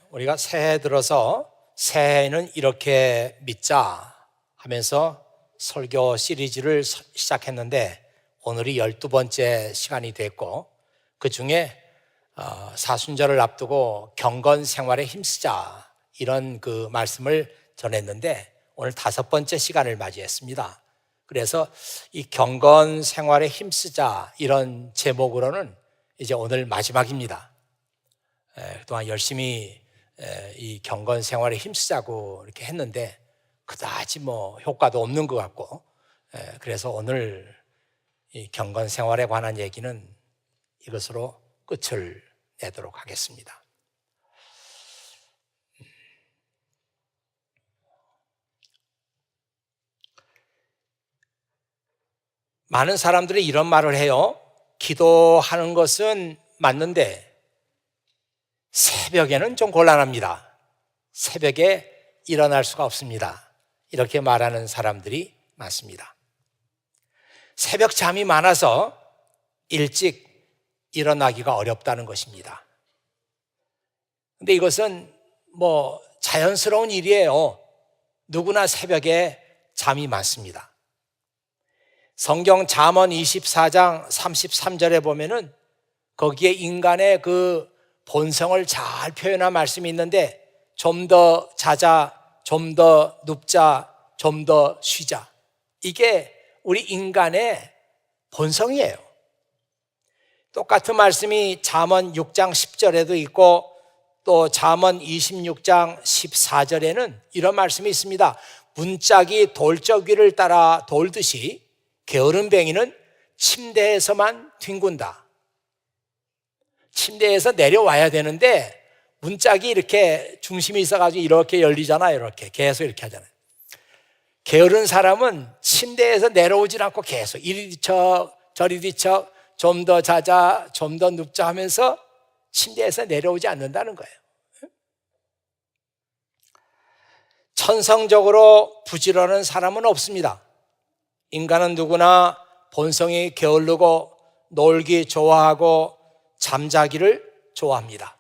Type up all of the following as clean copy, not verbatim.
우리가 새해 들어서 새해에는 이렇게 믿자 하면서 설교 시리즈를 시작했는데 오늘이 12번째 시간이 됐고, 그 중에 사순절을 앞두고 경건 생활에 힘쓰자 이런 그 말씀을 전했는데 오늘 5번째 시간을 맞이했습니다. 그래서 이 경건 생활에 힘쓰자 이런 제목으로는 이제 오늘 마지막입니다. 그동안 열심히 이 경건 생활에 힘쓰자고 이렇게 했는데 그다지 효과도 없는 것 같고, 그래서 오늘 이 경건 생활에 관한 얘기는 이것으로 끝을 내도록 하겠습니다. 많은 사람들이 이런 말을 해요. 기도하는 것은 맞는데 새벽에는 좀 곤란합니다. 새벽에 일어날 수가 없습니다. 이렇게 말하는 사람들이 많습니다. 새벽 잠이 많아서 일찍 일어나기가 어렵다는 것입니다. 근데 이것은 자연스러운 일이에요. 누구나 새벽에 잠이 많습니다. 성경 잠언 24장 33절에 보면은 거기에 인간의 그 본성을 잘 표현한 말씀이 있는데, 좀 더 자자, 좀 더 눕자, 좀 더 쉬자. 이게 우리 인간의 본성이에요. 똑같은 말씀이 잠언 6장 10절에도 있고 또 잠언 26장 14절에는 이런 말씀이 있습니다. 문짝이 돌적 위를 따라 돌듯이 게으른 뱅이는 침대에서만 뒹군다. 침대에서 내려와야 되는데 문짝이 이렇게 중심이 있어가지고 이렇게 열리잖아요. 이렇게 계속 이렇게 하잖아요. 게으른 사람은 침대에서 내려오질 않고 계속 이리 뒤척 저리 뒤척, 좀 더 자자, 좀 더 눕자 하면서 침대에서 내려오지 않는다는 거예요. 천성적으로 부지런한 사람은 없습니다. 인간은 누구나 본성이 게으르고 놀기 좋아하고 잠자기를 좋아합니다.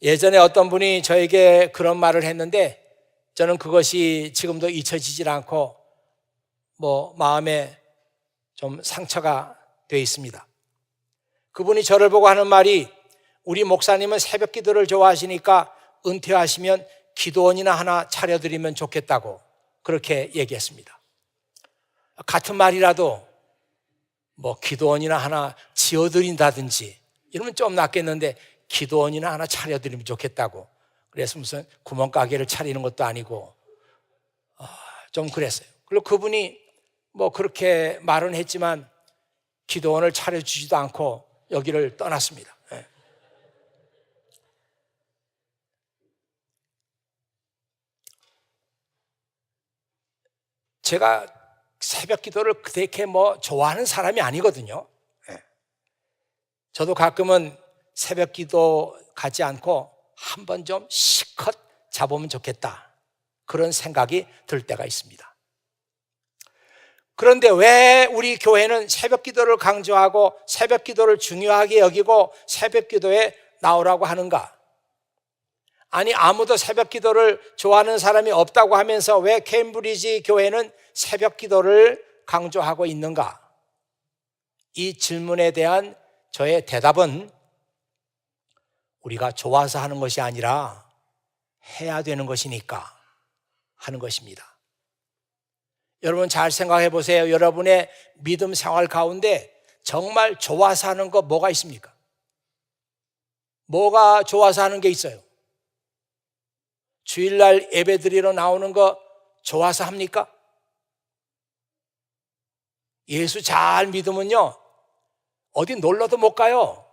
예전에 어떤 분이 저에게 그런 말을 했는데 저는 그것이 지금도 잊혀지질 않고 마음에 좀 상처가 되어 있습니다. 그분이 저를 보고 하는 말이, 우리 목사님은 새벽 기도를 좋아하시니까 은퇴하시면 기도원이나 하나 차려드리면 좋겠다고 그렇게 얘기했습니다. 같은 말이라도 기도원이나 하나 지어드린다든지 이러면 좀 낫겠는데 기도원이나 하나 차려드리면 좋겠다고. 그래서 무슨 구멍가게를 차리는 것도 아니고 좀 그랬어요. 그리고 그분이 그렇게 말은 했지만 기도원을 차려주지도 않고 여기를 떠났습니다. 제가 새벽 기도를 그렇게 좋아하는 사람이 아니거든요. 저도 가끔은 새벽 기도 가지 않고 한번 좀 실컷 자보면 좋겠다, 그런 생각이 들 때가 있습니다. 그런데 왜 우리 교회는 새벽 기도를 강조하고 새벽 기도를 중요하게 여기고 새벽 기도에 나오라고 하는가? 아니, 아무도 새벽 기도를 좋아하는 사람이 없다고 하면서 왜 케임브리지 교회는 새벽 기도를 강조하고 있는가? 이 질문에 대한 저의 대답은 우리가 좋아서 하는 것이 아니라 해야 되는 것이니까 하는 것입니다. 여러분 잘 생각해 보세요. 여러분의 믿음 생활 가운데 정말 좋아서 하는 거 뭐가 있습니까? 뭐가 좋아서 하는 게 있어요? 주일날 예배 드리러 나오는 거 좋아서 합니까? 예수 잘 믿으면요, 어디 놀러도 못 가요.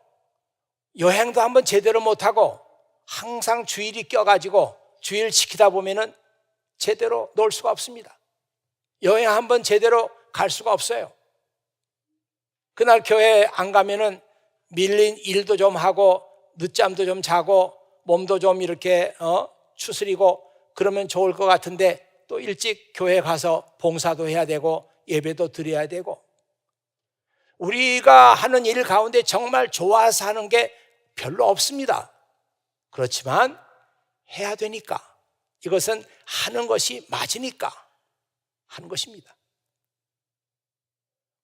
여행도 한번 제대로 못하고 항상 주일이 껴가지고 주일 지키다 보면은 제대로 놀 수가 없습니다. 여행 한번 제대로 갈 수가 없어요. 그날 교회 안 가면은 밀린 일도 좀 하고 늦잠도 좀 자고 몸도 좀 이렇게 추스리고 그러면 좋을 것 같은데 또 일찍 교회 가서 봉사도 해야 되고 예배도 드려야 되고, 우리가 하는 일 가운데 정말 좋아서 하는 게 별로 없습니다. 그렇지만 해야 되니까, 이것은 하는 것이 맞으니까 하는 것입니다.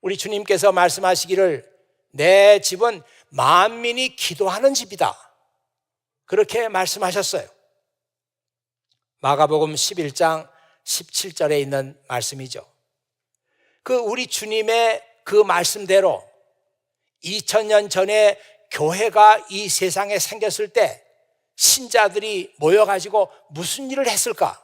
우리 주님께서 말씀하시기를 내 집은 만민이 기도하는 집이다, 그렇게 말씀하셨어요. 마가복음 11장 17절에 있는 말씀이죠. 우리 주님의 그 말씀대로 2000년 전에 교회가 이 세상에 생겼을 때 신자들이 모여가지고 무슨 일을 했을까?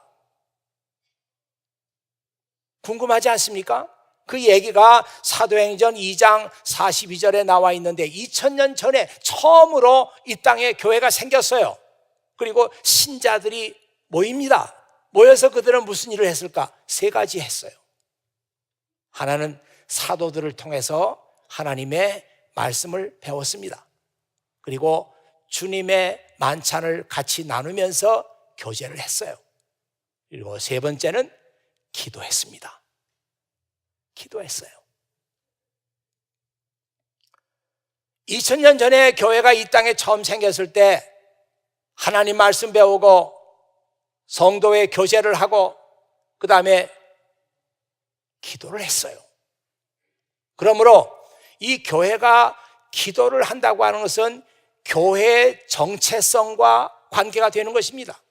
궁금하지 않습니까? 그 얘기가 사도행전 2장 42절에 나와 있는데 2000년 전에 처음으로 이 땅에 교회가 생겼어요. 그리고 신자들이 모입니다. 모여서 그들은 무슨 일을 했을까? 3가지 했어요. 하나는 사도들을 통해서 하나님의 말씀을 배웠습니다. 그리고 주님의 만찬을 같이 나누면서 교제를 했어요. 그리고 3번째는 기도했습니다. 기도했어요. 2000년 전에 교회가 이 땅에 처음 생겼을 때 하나님 말씀 배우고 성도의 교제를 하고 그 다음에 기도를 했어요. 그러므로 이 교회가 기도를 한다고 하는 것은 교회의 정체성과 관계가 되는 것입니다.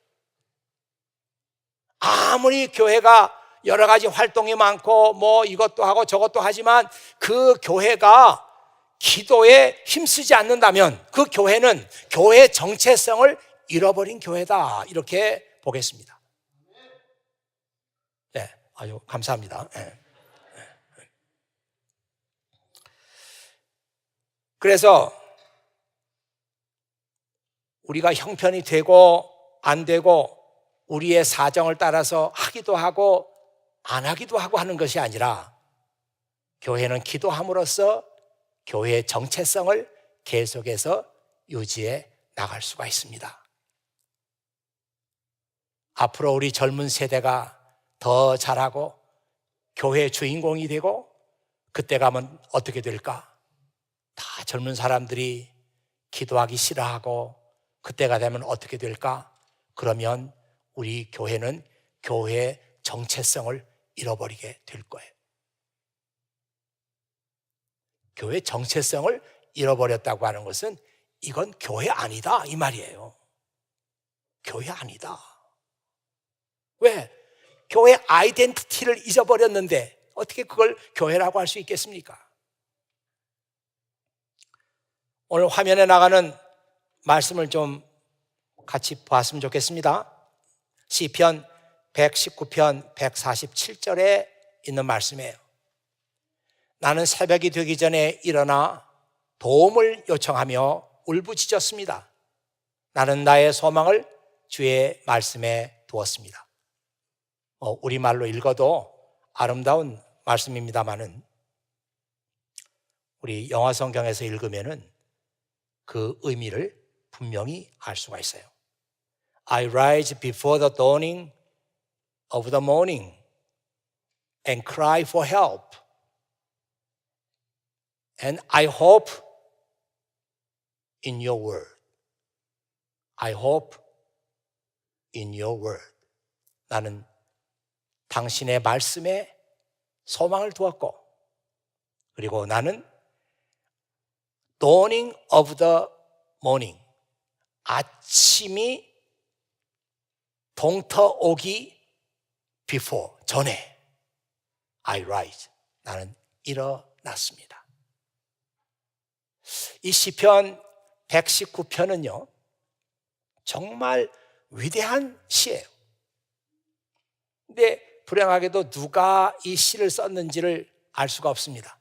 아무리 교회가 여러 가지 활동이 많고 뭐 이것도 하고 저것도 하지만 그 교회가 기도에 힘쓰지 않는다면 그 교회는 교회의 정체성을 잃어버린 교회다, 이렇게 보겠습니다. 네, 아주 감사합니다. 네. 그래서 우리가 형편이 되고 안 되고 우리의 사정을 따라서 하기도 하고 안 하기도 하고 하는 것이 아니라 교회는 기도함으로써 교회의 정체성을 계속해서 유지해 나갈 수가 있습니다. 앞으로 우리 젊은 세대가 더 잘하고 교회의 주인공이 되고 그때 가면 어떻게 될까? 다 젊은 사람들이 기도하기 싫어하고 그때가 되면 어떻게 될까? 그러면 우리 교회는 교회의 정체성을 잃어버리게 될 거예요. 교회 정체성을 잃어버렸다고 하는 것은 이건 교회 아니다, 이 말이에요. 교회 아니다. 왜? 교회 아이덴티티를 잊어버렸는데 어떻게 그걸 교회라고 할 수 있겠습니까? 오늘 화면에 나가는 말씀을 좀 같이 봤으면 좋겠습니다. 시편 119편 147절에 있는 말씀이에요. 나는 새벽이 되기 전에 일어나 도움을 요청하며 울부짖었습니다. 나는 나의 소망을 주의 말씀에 두었습니다. 우리말로 읽어도 아름다운 말씀입니다만은 우리 영어 성경에서 읽으면은 그 의미를 분명히 알 수가 있어요. I rise before the dawning of the morning and cry for help. And I hope in your word. I hope in your word. 나는 당신의 말씀에 소망을 두었고, 그리고 나는 dawning of the morning, 아침이 동터오기 before, 전에 I rise, 나는 일어났습니다. 이 시편 119편은요 정말 위대한 시예요. 근데 불행하게도 누가 이 시를 썼는지를 알 수가 없습니다.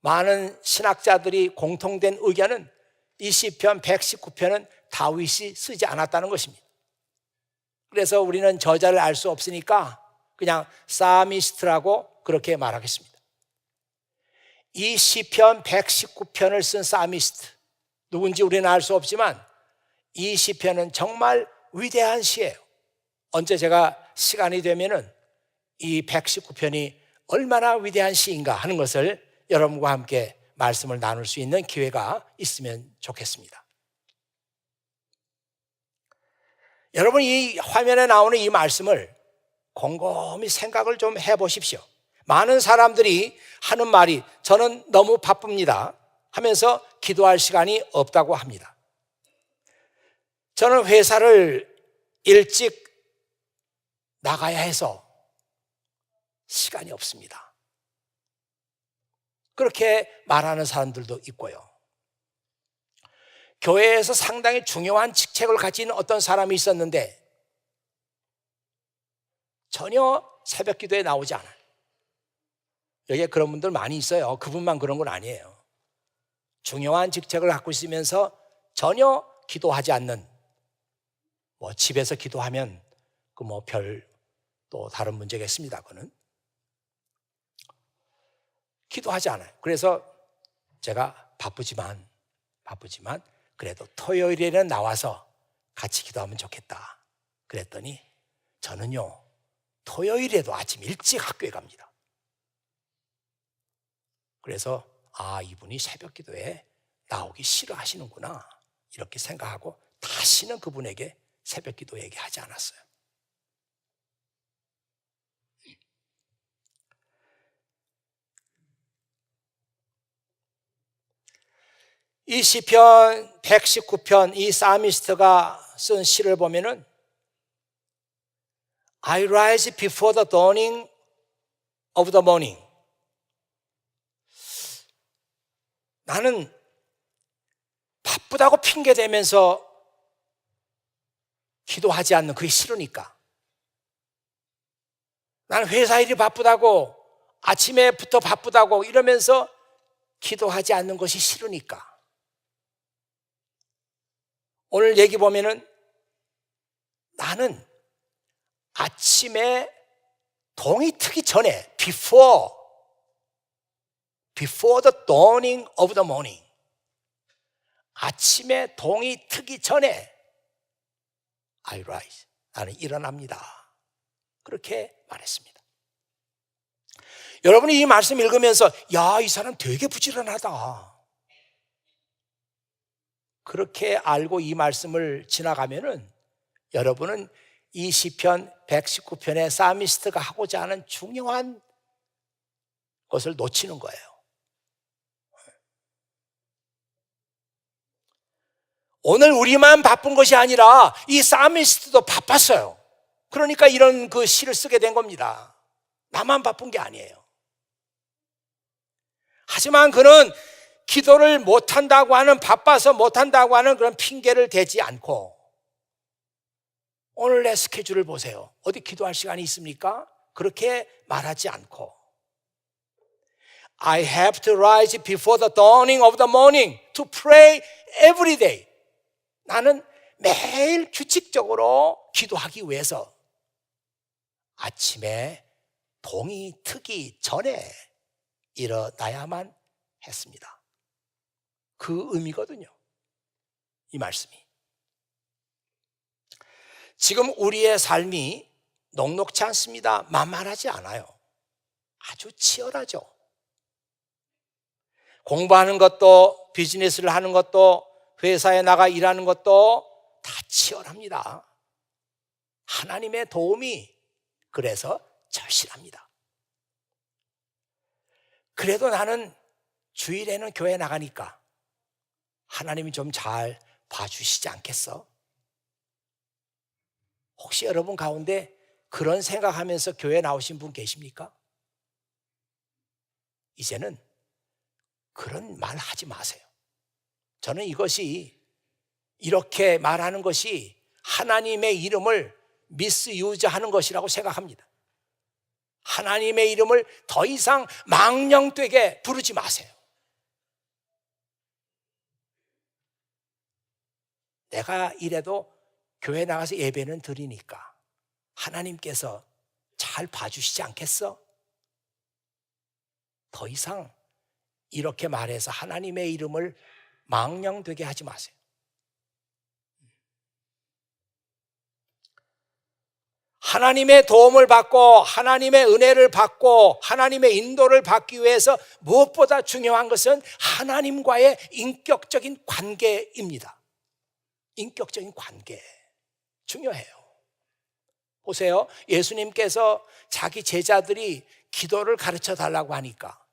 많은 신학자들이 공통된 의견은 이 시편 119편은 다윗이 쓰지 않았다는 것입니다. 그래서 우리는 저자를 알 수 없으니까 그냥 사미스트라고 그렇게 말하겠습니다. 이 시편 119편을 쓴 사미스트, 누군지 우리는 알 수 없지만 이 시편은 정말 위대한 시예요. 언제 제가 시간이 되면은 이 119편이 얼마나 위대한 시인가 하는 것을 여러분과 함께 말씀을 나눌 수 있는 기회가 있으면 좋겠습니다. 여러분, 이 화면에 나오는 이 말씀을 곰곰이 생각을 좀 해보십시오. 많은 사람들이 하는 말이 저는 너무 바쁩니다 하면서 기도할 시간이 없다고 합니다. 저는 회사를 일찍 나가야 해서 시간이 없습니다. 그렇게 말하는 사람들도 있고요. 교회에서 상당히 중요한 직책을 가진 어떤 사람이 있었는데 전혀 새벽 기도에 나오지 않아요. 여기에 그런 분들 많이 있어요. 그분만 그런 건 아니에요. 중요한 직책을 갖고 있으면서 전혀 기도하지 않는, 집에서 기도하면 또 다른 문제겠습니다. 그거는 기도하지 않아요. 그래서 제가 바쁘지만 그래도 토요일에는 나와서 같이 기도하면 좋겠다 그랬더니 저는요 토요일에도 아침 일찍 학교에 갑니다. 그래서 이분이 새벽 기도에 나오기 싫어하시는구나 이렇게 생각하고 다시는 그분에게 새벽 기도 얘기하지 않았어요. 이 시편 119편 이 사미스트가 쓴 시를 보면은 I rise before the dawning of the morning. 나는 바쁘다고 핑계대면서 기도하지 않는 그게 싫으니까. 나는 회사 일이 바쁘다고 아침에부터 바쁘다고 이러면서 기도하지 않는 것이 싫으니까. 오늘 얘기 보면은 나는 아침에 동이 트기 전에 before the dawning of the morning, 아침에 동이 트기 전에 I rise, 나는 일어납니다. 그렇게 말했습니다. 여러분이 이 말씀 읽으면서 이 사람 되게 부지런하다 그렇게 알고 이 말씀을 지나가면은 여러분은 이 시편 119편의 사미스트가 하고자 하는 중요한 것을 놓치는 거예요. 오늘 우리만 바쁜 것이 아니라 이 사미스트도 바빴어요. 그러니까 이런 그 시를 쓰게 된 겁니다. 나만 바쁜 게 아니에요. 하지만 그는 기도를 못한다고 하는, 바빠서 못한다고 하는 그런 핑계를 대지 않고 오늘 내 스케줄을 보세요. 어디 기도할 시간이 있습니까? 그렇게 말하지 않고 I have to rise before the dawning of the morning to pray every day. 나는 매일 규칙적으로 기도하기 위해서 아침에 동이 트기 전에 일어나야만 했습니다. 그 의미거든요, 이 말씀이. 지금 우리의 삶이 녹록지 않습니다. 만만하지 않아요. 아주 치열하죠. 공부하는 것도, 비즈니스를 하는 것도, 회사에 나가 일하는 것도 다 치열합니다. 하나님의 도움이 그래서 절실합니다. 그래도 나는 주일에는 교회 나가니까 하나님이 좀 잘 봐주시지 않겠어? 혹시 여러분 가운데 그런 생각하면서 교회 나오신 분 계십니까? 이제는 그런 말 하지 마세요. 저는 이것이, 이렇게 말하는 것이 하나님의 이름을 미스유즈하는 것이라고 생각합니다. 하나님의 이름을 더 이상 망령되게 부르지 마세요. 내가 이래도 교회 나가서 예배는 드리니까 하나님께서 잘 봐주시지 않겠어? 더 이상 이렇게 말해서 하나님의 이름을 망령되게 하지 마세요. 하나님의 도움을 받고 하나님의 은혜를 받고 하나님의 인도를 받기 위해서 무엇보다 중요한 것은 하나님과의 인격적인 관계입니다. 인격적인 관계. 중요해요. 보세요. 예수님께서 자기 제자들이 기도를 가르쳐 달라고 하니까,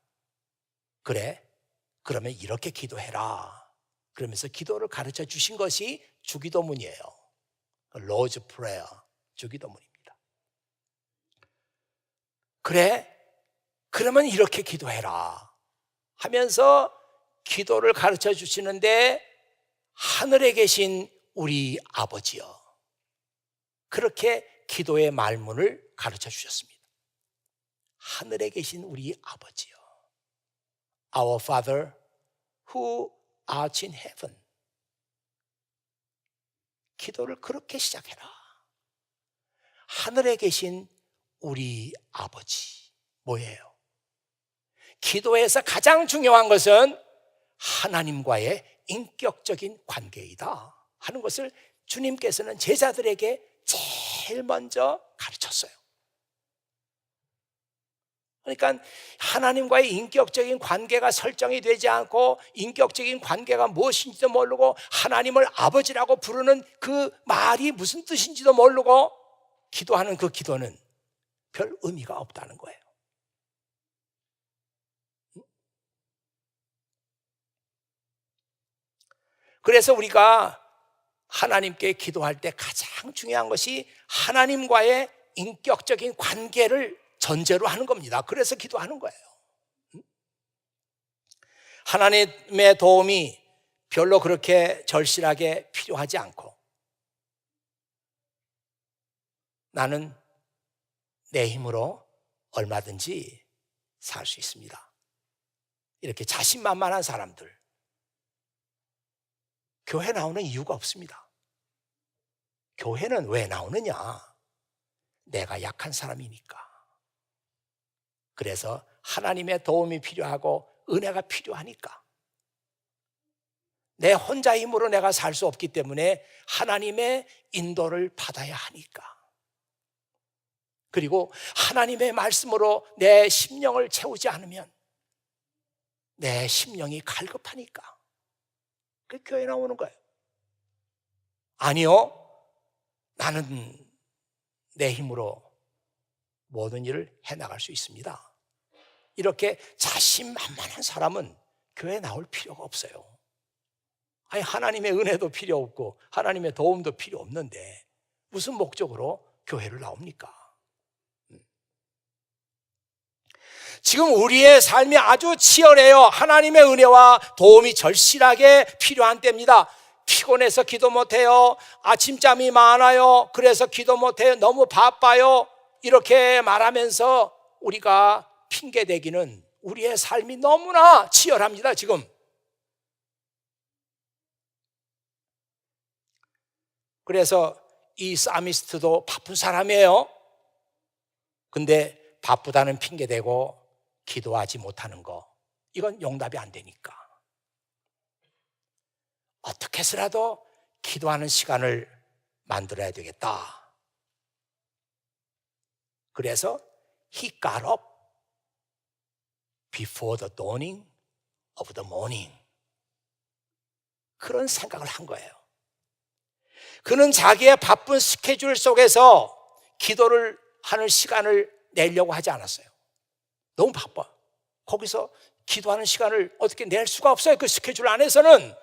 그래, 그러면 이렇게 기도해라, 그러면서 기도를 가르쳐 주신 것이 주기도문이에요. Lord's Prayer, 주기도문입니다. 그래, 그러면 이렇게 기도해라 하면서 기도를 가르쳐 주시는데, 하늘에 계신 우리 아버지여, 그렇게 기도의 말문을 가르쳐 주셨습니다. 하늘에 계신 우리 아버지여, Our Father who art in heaven. 기도를 그렇게 시작해라. 하늘에 계신 우리 아버지. 뭐예요? 기도에서 가장 중요한 것은 하나님과의 인격적인 관계이다 하는 것을 주님께서는 제자들에게 제일 먼저 가르쳤어요. 그러니까 하나님과의 인격적인 관계가 설정이 되지 않고, 인격적인 관계가 무엇인지도 모르고 하나님을 아버지라고 부르는 그 말이 무슨 뜻인지도 모르고 기도하는 그 기도는 별 의미가 없다는 거예요. 그래서 우리가 하나님께 기도할 때 가장 중요한 것이 하나님과의 인격적인 관계를 전제로 하는 겁니다. 그래서 기도하는 거예요. 하나님의 도움이 별로 그렇게 절실하게 필요하지 않고, 나는 내 힘으로 얼마든지 살 수 있습니다, 이렇게 자신만만한 사람들, 교회 나오는 이유가 없습니다. 교회는 왜 나오느냐? 내가 약한 사람이니까. 그래서 하나님의 도움이 필요하고 은혜가 필요하니까, 내 혼자 힘으로 내가 살 수 없기 때문에 하나님의 인도를 받아야 하니까, 그리고 하나님의 말씀으로 내 심령을 채우지 않으면 내 심령이 갈급하니까 그 교회 나오는 거예요. 아니요, 나는 내 힘으로 모든 일을 해나갈 수 있습니다, 이렇게 자신만만한 사람은 교회에 나올 필요가 없어요. 아니, 하나님의 은혜도 필요 없고 하나님의 도움도 필요 없는데 무슨 목적으로 교회를 나옵니까? 지금 우리의 삶이 아주 치열해요. 하나님의 은혜와 도움이 절실하게 필요한 때입니다. 피곤해서 기도 못해요, 아침잠이 많아요, 그래서 기도 못해요, 너무 바빠요, 이렇게 말하면서 우리가 핑계대기는 우리의 삶이 너무나 치열합니다. 지금 그래서 이 사미스트도 바쁜 사람이에요. 근데 바쁘다는 핑계대고 기도하지 못하는 거, 이건 용납이 안 되니까 어떻게 해서라도 기도하는 시간을 만들어야 되겠다. 그래서 he got up before the dawning of the morning. 그런 생각을 한 거예요. 그는 자기의 바쁜 스케줄 속에서 기도를 하는 시간을 내려고 하지 않았어요. 너무 바빠. 거기서 기도하는 시간을 어떻게 낼 수가 없어요. 그 스케줄 안에서는.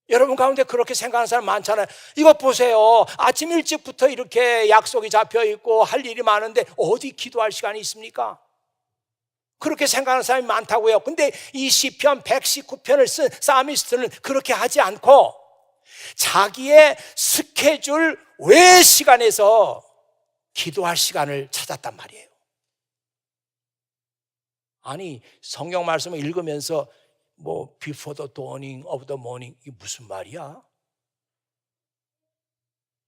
여러분 가운데 그렇게 생각하는 사람 많잖아요. 이것 보세요, 아침 일찍부터 이렇게 약속이 잡혀 있고 할 일이 많은데 어디 기도할 시간이 있습니까? 그렇게 생각하는 사람이 많다고요. 근데 이 시편 119편을 쓴 사미스트는 그렇게 하지 않고 자기의 스케줄 외 시간에서 기도할 시간을 찾았단 말이에요. 아니, 성경 말씀을 읽으면서 뭐 before the dawning of the morning, 이게 무슨 말이야?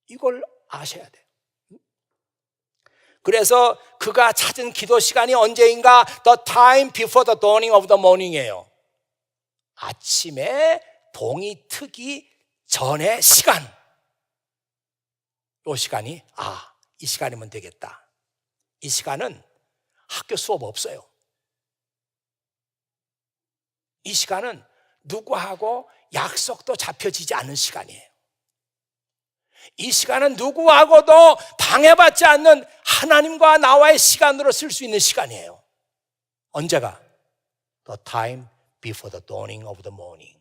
이걸 아셔야 돼요. 그래서 그가 찾은 기도 시간이 언제인가? The time before the dawning of the morning이에요. 아침에 동이 트기 전의 시간. 이 시간이, 이 시간이면 되겠다. 이 시간은 학교 수업 없어요. 이 시간은 누구하고 약속도 잡혀지지 않은 시간이에요. 이 시간은 누구하고도 방해받지 않는 하나님과 나와의 시간으로 쓸 수 있는 시간이에요. 언제가? The time before the dawning of the morning.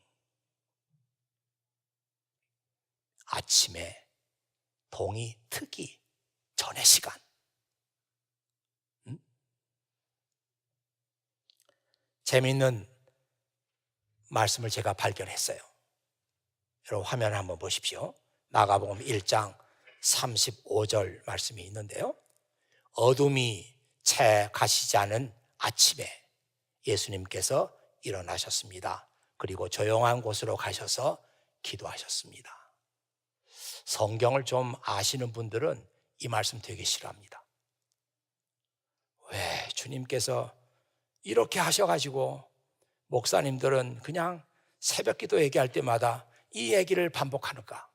아침에 동이 트기 전의 시간. 재미있는 말씀을 제가 발견했어요. 여러분 화면 한번 보십시오. 마가복음 1장 35절 말씀이 있는데요. 어둠이 채 가시지 않은 아침에 예수님께서 일어나셨습니다. 그리고 조용한 곳으로 가셔서 기도하셨습니다. 성경을 좀 아시는 분들은 이 말씀 되게 싫어합니다. 왜 주님께서 이렇게 하셔가지고 목사님들은 그냥 새벽 기도 얘기할 때마다 이 얘기를 반복하는가?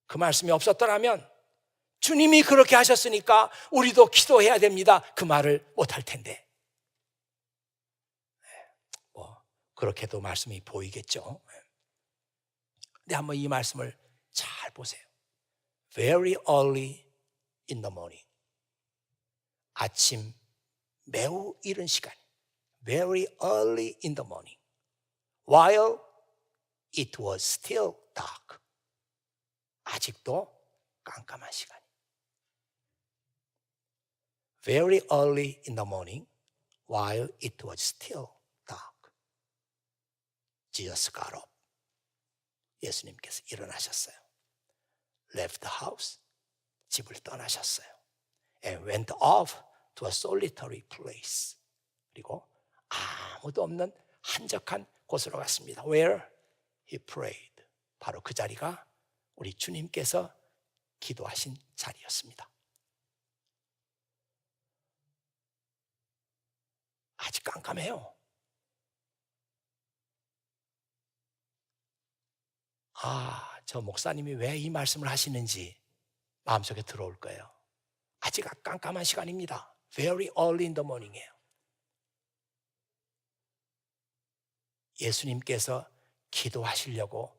그 말씀이 없었더라면 주님이 그렇게 하셨으니까 우리도 기도해야 됩니다. 그 말을 못할 텐데. 그렇게도 말씀이 보이겠죠. 근데 한번 이 말씀을 잘 보세요. Very early in the morning. 아침 매우 이른 시간. Very early in the morning. While it was still dark. 아직도 깜깜한 시간. Very early in the morning. While it was still dark. Jesus got up. 예수님께서 일어나셨어요. Left the house. 집을 떠나셨어요. And went off to a solitary place. 그리고 아무도 없는 한적한 곳으로 갔습니다. Where he prayed. 바로 그 자리가 우리 주님께서 기도하신 자리였습니다. 아직 깜깜해요. 저 목사님이 왜 이 말씀을 하시는지 마음속에 들어올 거예요. 아직 깜깜한 시간입니다. Very early in the morning이에요. 예수님께서 기도하시려고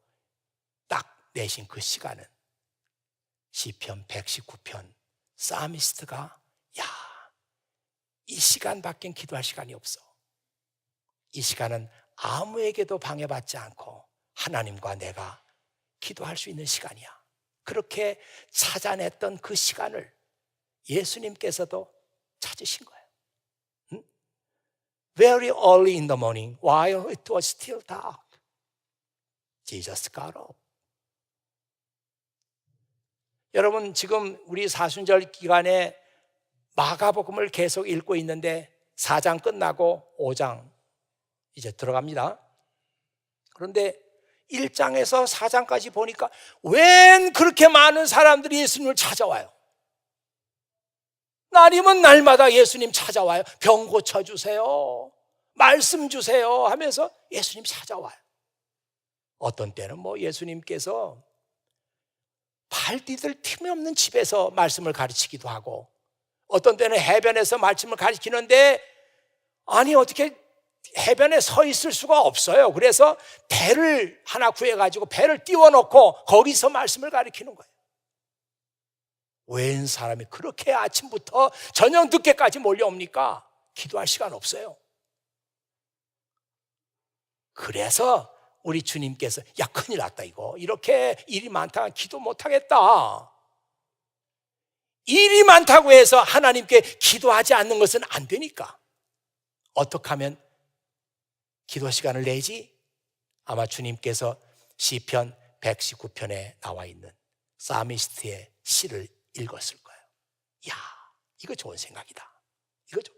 딱 내신 그 시간은 시편 119편 사미스트가 이 시간밖엔 기도할 시간이 없어. 이 시간은 아무에게도 방해받지 않고 하나님과 내가 기도할 수 있는 시간이야. 그렇게 찾아냈던 그 시간을 예수님께서도 찾으신 거예요. Very early in the morning, while it was still dark, Jesus got up. 여러분 지금 우리 사순절 기간에 마가복음을 계속 읽고 있는데 4장 끝나고 5장 이제 들어갑니다. 그런데 1장에서 4장까지 보니까 웬 그렇게 많은 사람들이 예수님을 찾아와요. 날이면 날마다 예수님 찾아와요. 병 고쳐주세요, 말씀 주세요 하면서 예수님 찾아와요. 어떤 때는 예수님께서 발 디딜 틈이 없는 집에서 말씀을 가르치기도 하고, 어떤 때는 해변에서 말씀을 가르치는데 어떻게 해변에 서 있을 수가 없어요. 그래서 배를 하나 구해가지고 배를 띄워놓고 거기서 말씀을 가르치는 거예요. 웬 사람이 그렇게 아침부터 저녁 늦게까지 몰려옵니까? 기도할 시간 없어요. 그래서 우리 주님께서 큰일 났다 이거. 이렇게 일이 많다 기도 못하겠다. 일이 많다고 해서 하나님께 기도하지 않는 것은 안 되니까 어떻게 하면 기도 시간을 내지? 아마 주님께서 시편 119편에 나와 있는 사미스트의 시를 읽었을 거예요. 이거 좋은 생각이다. 이거 좋은.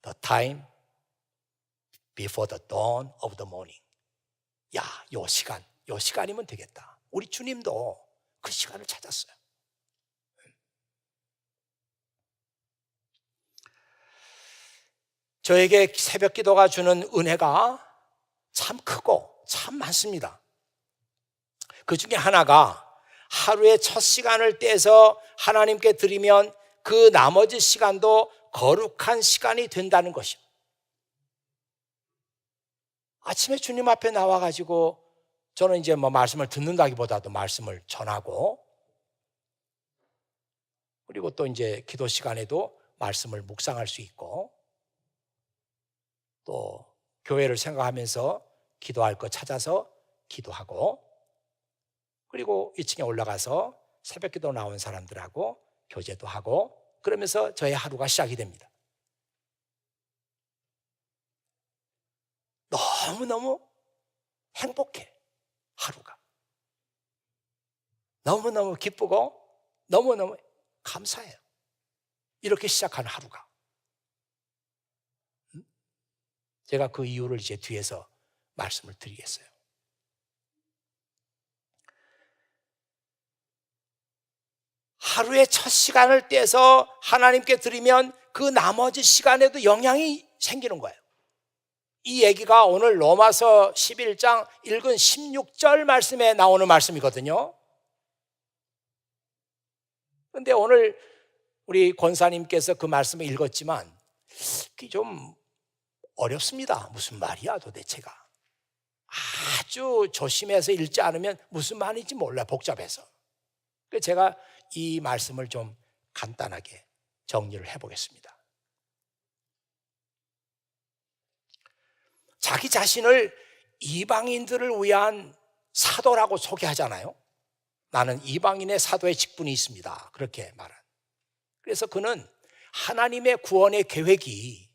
The time before the dawn of the morning. 요 시간이면 되겠다. 우리 주님도 그 시간을 찾았어요. 저에게 새벽 기도가 주는 은혜가 참 크고 참 많습니다. 그 중에 하나가 하루의 첫 시간을 떼서 하나님께 드리면 그 나머지 시간도 거룩한 시간이 된다는 것이요. 아침에 주님 앞에 나와가지고 저는 이제 뭐 말씀을 듣는다기보다도 말씀을 전하고, 그리고 또 이제 기도 시간에도 말씀을 묵상할 수 있고, 또 교회를 생각하면서 기도할 거 찾아서 기도하고, 그리고 2층에 올라가서 새벽 기도 나온 사람들하고 교제도 하고, 그러면서 저의 하루가 시작이 됩니다. 너무너무 행복해, 하루가. 너무너무 기쁘고 너무너무 감사해요, 이렇게 시작하는 하루가. 제가 그 이유를 이제 뒤에서 말씀을 드리겠어요. 하루의 첫 시간을 떼서 하나님께 드리면 그 나머지 시간에도 영향이 생기는 거예요. 이 얘기가 오늘 로마서 11장 읽은 16절 말씀에 나오는 말씀이거든요. 그런데 오늘 우리 권사님께서 그 말씀을 읽었지만 그게 좀 어렵습니다. 무슨 말이야 도대체가. 아주 조심해서 읽지 않으면 무슨 말인지 몰라, 복잡해서. 그래서 제가 이 말씀을 좀 간단하게 정리를 해보겠습니다. 자기 자신을 이방인들을 위한 사도라고 소개하잖아요. 나는 이방인의 사도의 직분이 있습니다, 그렇게 말한. 그래서 그는 하나님의 구원의 계획이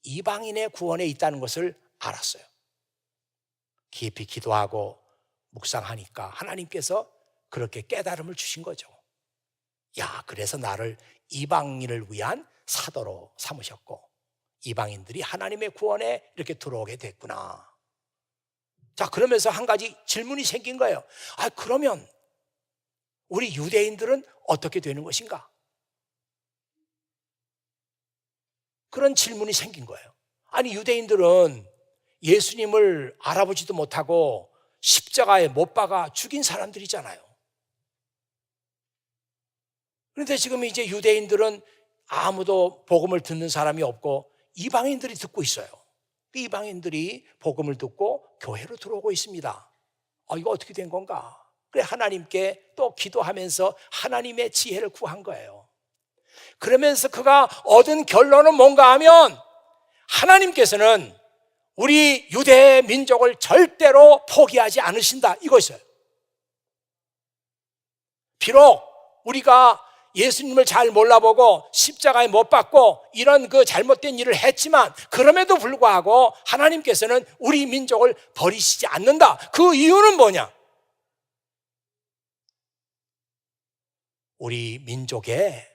이방인의 구원에 있다는 것을 알았어요. 깊이 기도하고 묵상하니까 하나님께서 그렇게 깨달음을 주신 거죠. 야, 그래서 나를 이방인을 위한 사도로 삼으셨고 이방인들이 하나님의 구원에 이렇게 들어오게 됐구나. 자, 그러면서 한 가지 질문이 생긴 거예요. 그러면 우리 유대인들은 어떻게 되는 것인가? 그런 질문이 생긴 거예요. 아니, 유대인들은 예수님을 알아보지도 못하고 십자가에 못 박아 죽인 사람들이잖아요. 그런데 지금 이제 유대인들은 아무도 복음을 듣는 사람이 없고 이방인들이 듣고 있어요. 이방인들이 복음을 듣고 교회로 들어오고 있습니다. 이거 어떻게 된 건가? 그래, 하나님께 또 기도하면서 하나님의 지혜를 구한 거예요. 그러면서 그가 얻은 결론은 뭔가 하면 하나님께서는 우리 유대 민족을 절대로 포기하지 않으신다, 이거였어요. 비록 우리가 예수님을 잘 몰라보고 십자가에 못 박고 이런 그 잘못된 일을 했지만 그럼에도 불구하고 하나님께서는 우리 민족을 버리시지 않는다. 그 이유는 뭐냐? 우리 민족에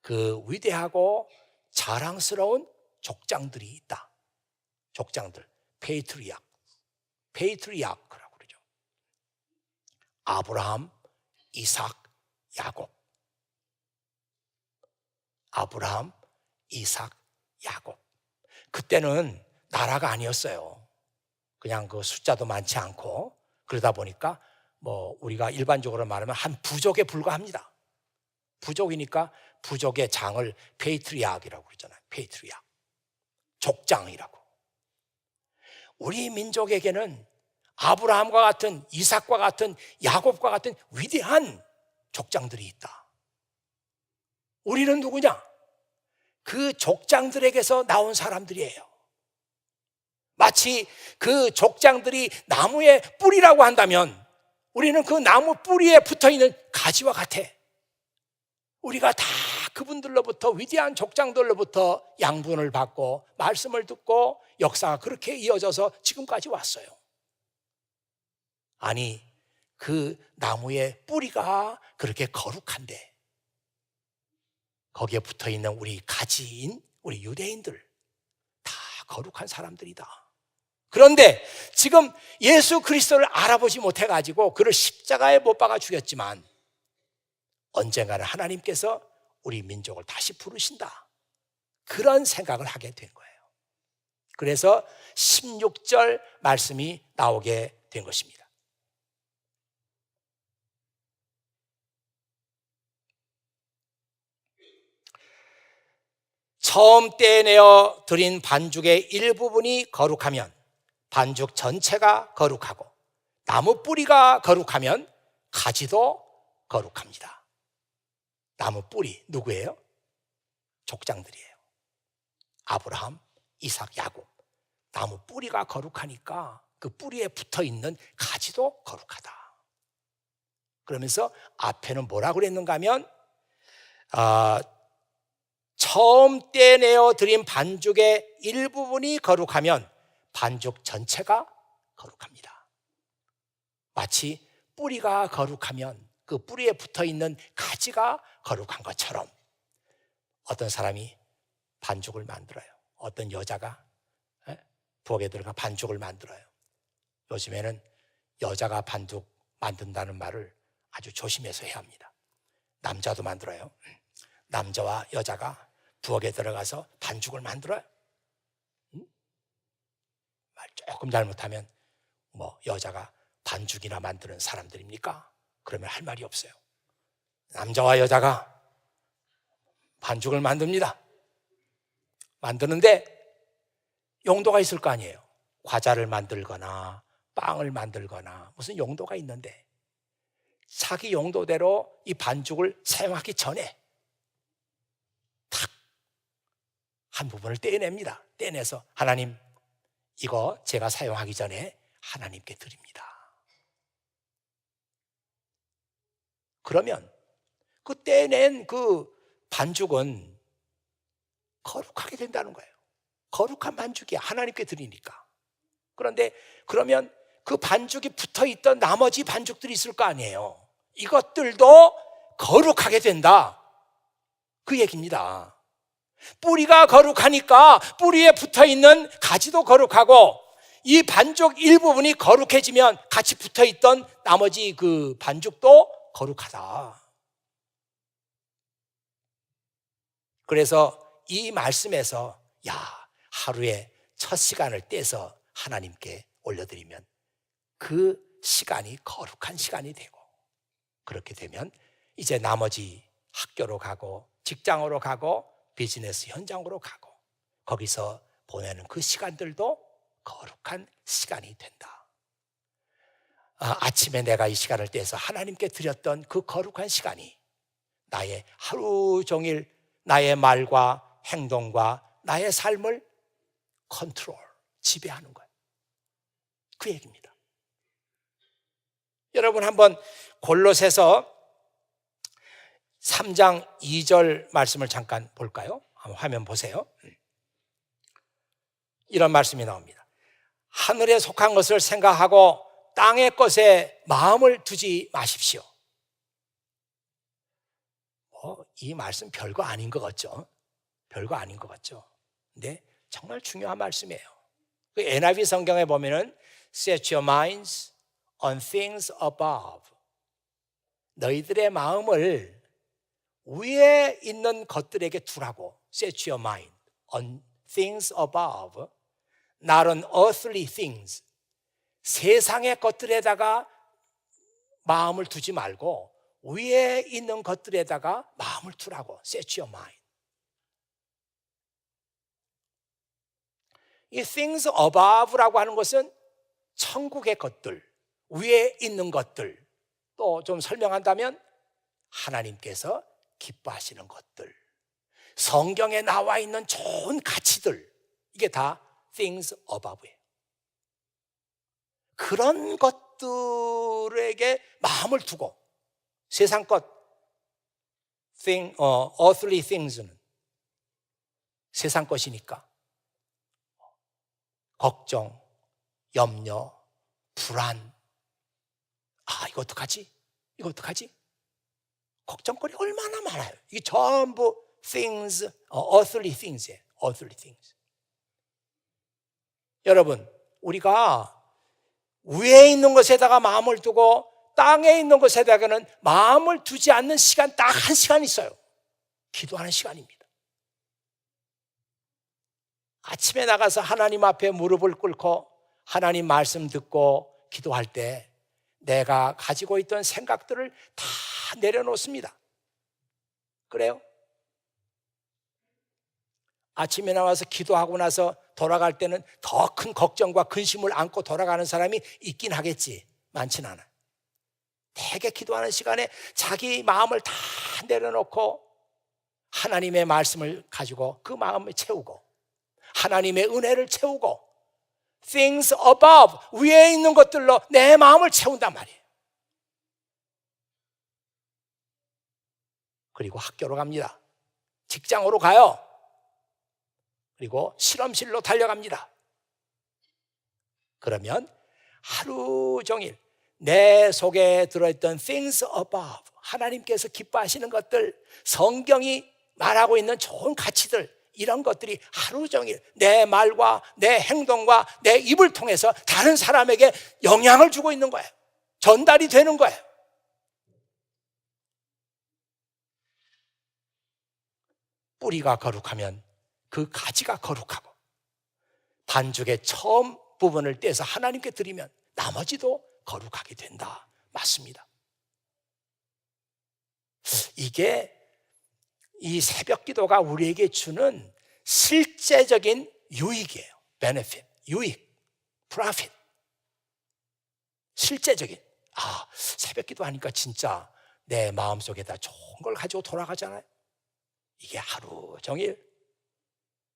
그 위대하고 자랑스러운 족장들이 있다. 족장들, 페이트리아크라고 그러죠. 아브라함, 이삭, 야곱. 아브라함, 이삭, 야곱. 그때는 나라가 아니었어요. 그냥 그 숫자도 많지 않고, 그러다 보니까 뭐 우리가 일반적으로 말하면 한 부족에 불과합니다. 부족이니까 부족의 장을 페이트리아크라고 그러잖아요. 페이트리아크, 족장이라고. 우리 민족에게는 아브라함과 같은, 이삭과 같은, 야곱과 같은 위대한 족장들이 있다. 우리는 누구냐? 그 족장들에게서 나온 사람들이에요. 마치 그 족장들이 나무의 뿌리라고 한다면 우리는 그 나무 뿌리에 붙어있는 가지와 같아. 우리가 다 그분들로부터, 위대한 족장들로부터 양분을 받고 말씀을 듣고 역사가 그렇게 이어져서 지금까지 왔어요. 아니, 그 나무의 뿌리가 그렇게 거룩한데 거기에 붙어있는 우리 가지인 우리 유대인들 다 거룩한 사람들이다. 그런데 지금 예수 그리스도를 알아보지 못해가지고 그를 십자가에 못 박아 죽였지만 언젠가는 하나님께서 우리 민족을 다시 부르신다, 그런 생각을 하게 된 거예요. 그래서 16절 말씀이 나오게 된 것입니다. 처음 떼내어 드린 반죽의 일부분이 거룩하면 반죽 전체가 거룩하고 나무 뿌리가 거룩하면 가지도 거룩합니다. 나무 뿌리 누구예요? 족장들이에요. 아브라함, 이삭, 야곱. 나무 뿌리가 거룩하니까 그 뿌리에 붙어있는 가지도 거룩하다. 그러면서 앞에는 뭐라고 그랬는가 하면 처음 떼내어 드린 반죽의 일부분이 거룩하면 반죽 전체가 거룩합니다. 마치 뿌리가 거룩하면 그 뿌리에 붙어있는 가지가 거룩한 것처럼 어떤 사람이 반죽을 만들어요. 어떤 여자가 부엌에 들어가 반죽을 만들어요. 요즘에는 여자가 반죽 만든다는 말을 아주 조심해서 해야 합니다. 남자도 만들어요. 남자와 여자가 부엌에 들어가서 반죽을 만들어요. 말 조금 잘못하면 여자가 반죽이나 만드는 사람들입니까? 그러면 할 말이 없어요. 남자와 여자가 반죽을 만듭니다. 만드는데 용도가 있을 거 아니에요. 과자를 만들거나 빵을 만들거나 무슨 용도가 있는데 자기 용도대로 이 반죽을 사용하기 전에 탁 한 부분을 떼냅니다. 떼내서 하나님, 이거 제가 사용하기 전에 하나님께 드립니다. 그러면 그 떼낸 그 반죽은 거룩하게 된다는 거예요. 거룩한 반죽이야. 하나님께 드리니까. 그런데 그러면 그 반죽이 붙어있던 나머지 반죽들이 있을 거 아니에요. 이것들도 거룩하게 된다. 그 얘기입니다. 뿌리가 거룩하니까 뿌리에 붙어있는 가지도 거룩하고 이 반죽 일부분이 거룩해지면 같이 붙어있던 나머지 그 반죽도 거룩하다. 그래서 이 말씀에서 하루에 첫 시간을 떼서 하나님께 올려드리면 그 시간이 거룩한 시간이 되고, 그렇게 되면 이제 나머지 학교로 가고 직장으로 가고 비즈니스 현장으로 가고 거기서 보내는 그 시간들도 거룩한 시간이 된다. 아침에 내가 이 시간을 떼서 하나님께 드렸던 그 거룩한 시간이 나의 하루 종일 나의 말과 행동과 나의 삶을 컨트롤, 지배하는 거예요. 그 얘기입니다. 여러분 한번 골로새서 3장 2절 말씀을 잠깐 볼까요? 한번 화면 보세요. 이런 말씀이 나옵니다. 하늘에 속한 것을 생각하고 땅의 것에 마음을 두지 마십시오. 이 말씀 별거 아닌 것 같죠? 별거 아닌 것 같죠? 근데 정말 중요한 말씀이에요. 그 NIV 성경에 보면은 Set your minds on things above. 너희들의 마음을 위에 있는 것들에게 두라고. Set your mind on things above, not on earthly things. 세상의 것들에다가 마음을 두지 말고 위에 있는 것들에다가 마음을 두라고. Set your mind. 이 things above라고 하는 것은 천국의 것들, 위에 있는 것들, 또 좀 설명한다면 하나님께서 기뻐하시는 것들, 성경에 나와 있는 좋은 가치들, 이게 다 things above예요. 그런 것들에게 마음을 두고 세상 것, earthly things는 세상 것이니까 걱정, 염려, 불안, 이거 어떡하지? 이거 어떡하지? 걱정거리 얼마나 많아요. 이게 전부 things, earthly things예요. earthly things. 여러분, 우리가 위에 있는 것에다가 마음을 두고 땅에 있는 것에다가는 마음을 두지 않는 시간 딱 한 시간 있어요. 기도하는 시간입니다. 아침에 나가서 하나님 앞에 무릎을 꿇고 하나님 말씀 듣고 기도할 때 내가 가지고 있던 생각들을 다 내려놓습니다. 그래요? 아침에 나와서 기도하고 나서 돌아갈 때는 더 큰 걱정과 근심을 안고 돌아가는 사람이 있긴 하겠지. 많진 않아요. 되게 기도하는 시간에 자기 마음을 다 내려놓고 하나님의 말씀을 가지고 그 마음을 채우고 하나님의 은혜를 채우고 things above, 위에 있는 것들로 내 마음을 채운단 말이에요. 그리고 학교로 갑니다. 직장으로 가요. 그리고 실험실로 달려갑니다. 그러면 하루 종일 내 속에 들어있던 things above, 하나님께서 기뻐하시는 것들, 성경이 말하고 있는 좋은 가치들, 이런 것들이 하루 종일 내 말과 내 행동과 내 입을 통해서 다른 사람에게 영향을 주고 있는 거예요. 전달이 되는 거예요. 뿌리가 거룩하면 그 가지가 거룩하고, 반죽의 처음 부분을 떼서 하나님께 드리면 나머지도 거룩하게 된다. 맞습니다. 이게 이 새벽 기도가 우리에게 주는 실제적인 유익이에요. benefit, 유익, profit. 실제적인. 새벽 기도 하니까 진짜 내 마음속에다 좋은 걸 가지고 돌아가잖아요. 이게 하루 종일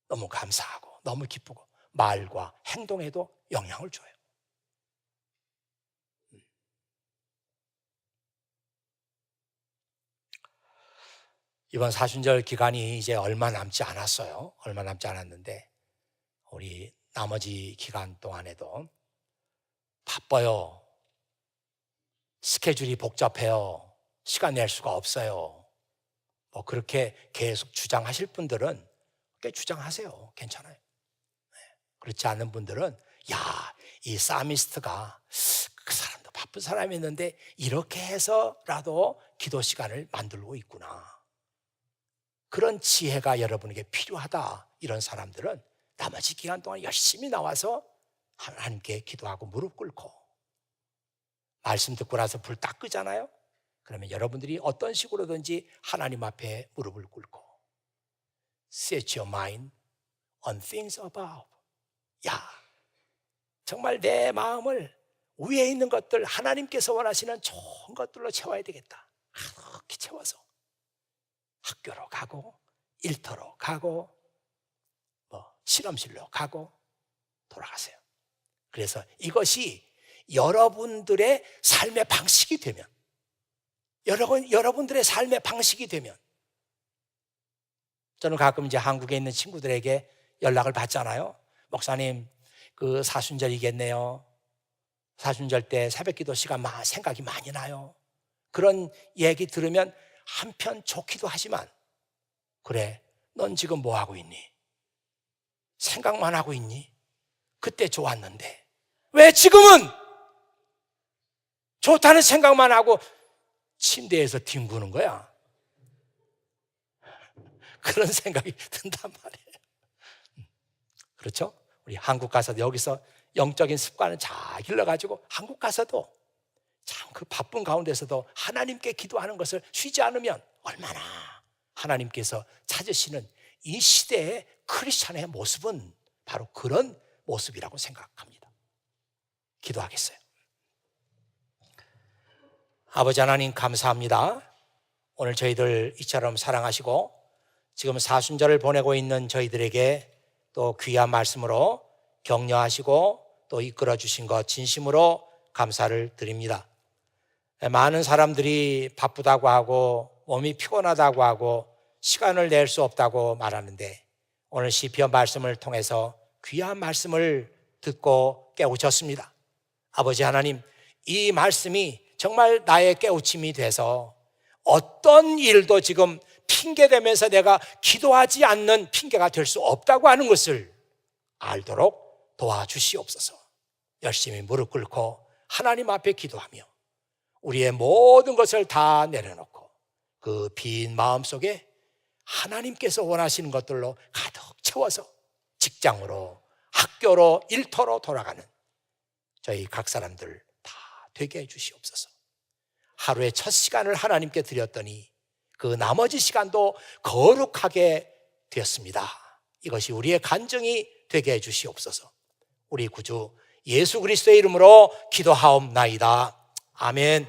너무 감사하고 너무 기쁘고 말과 행동에도 영향을 줘요. 이번 사순절 기간이 이제 얼마 남지 않았어요. 얼마 남지 않았는데 우리 나머지 기간 동안에도 바빠요. 스케줄이 복잡해요. 시간 낼 수가 없어요. 뭐 그렇게 계속 주장하실 분들은 꽤 주장하세요. 괜찮아요. 그렇지 않은 분들은 이 사미스트가 그 사람도 바쁜 사람이었는데 이렇게 해서라도 기도 시간을 만들고 있구나. 그런 지혜가 여러분에게 필요하다. 이런 사람들은 나머지 기간 동안 열심히 나와서 하나님께 기도하고 무릎 꿇고, 말씀 듣고 나서 불 딱 끄잖아요. 그러면 여러분들이 어떤 식으로든지 하나님 앞에 무릎을 꿇고 Set your mind on things above. 정말 내 마음을 위에 있는 것들, 하나님께서 원하시는 좋은 것들로 채워야 되겠다. 그렇게 채워서 학교로 가고 일터로 가고 실험실로 가고 돌아가세요. 그래서 이것이 여러분들의 삶의 방식이 되면, 여러분들의 삶의 방식이 되면, 저는 가끔 이제 한국에 있는 친구들에게 연락을 받잖아요. 목사님, 그 사순절이겠네요. 사순절 때 새벽기도 시간 생각이 많이 나요. 그런 얘기 들으면 한편 좋기도 하지만, 그래, 넌 지금 뭐 하고 있니? 생각만 하고 있니? 그때 좋았는데 왜 지금은 좋다는 생각만 하고 침대에서 뒹구는 거야? 그런 생각이 든단 말이에요. 그렇죠? 우리 한국 가서도 여기서 영적인 습관을 잘 길러가지고 한국 가서도 참 그 바쁜 가운데서도 하나님께 기도하는 것을 쉬지 않으면 얼마나 하나님께서 찾으시는 이 시대의 크리스찬의 모습은 바로 그런 모습이라고 생각합니다. 기도하겠어요. 아버지 하나님, 감사합니다. 오늘 저희들 이처럼 사랑하시고 지금 사순절을 보내고 있는 저희들에게 또 귀한 말씀으로 격려하시고 또 이끌어 주신 것 진심으로 감사를 드립니다. 많은 사람들이 바쁘다고 하고 몸이 피곤하다고 하고 시간을 낼 수 없다고 말하는데, 오늘 시편 말씀을 통해서 귀한 말씀을 듣고 깨우쳤습니다. 아버지 하나님, 이 말씀이 정말 나의 깨우침이 돼서 어떤 일도 지금 핑계대면서 내가 기도하지 않는 핑계가 될 수 없다고 하는 것을 알도록 도와주시옵소서. 열심히 무릎 꿇고 하나님 앞에 기도하며 우리의 모든 것을 다 내려놓고 그 빈 마음속에 하나님께서 원하시는 것들로 가득 채워서 직장으로, 학교로, 일터로 돌아가는 저희 각 사람들 다 되게 해 주시옵소서. 하루의 첫 시간을 하나님께 드렸더니 그 나머지 시간도 거룩하게 되었습니다. 이것이 우리의 간증이 되게 해 주시옵소서. 우리 구주 예수 그리스도의 이름으로 기도하옵나이다. 아멘.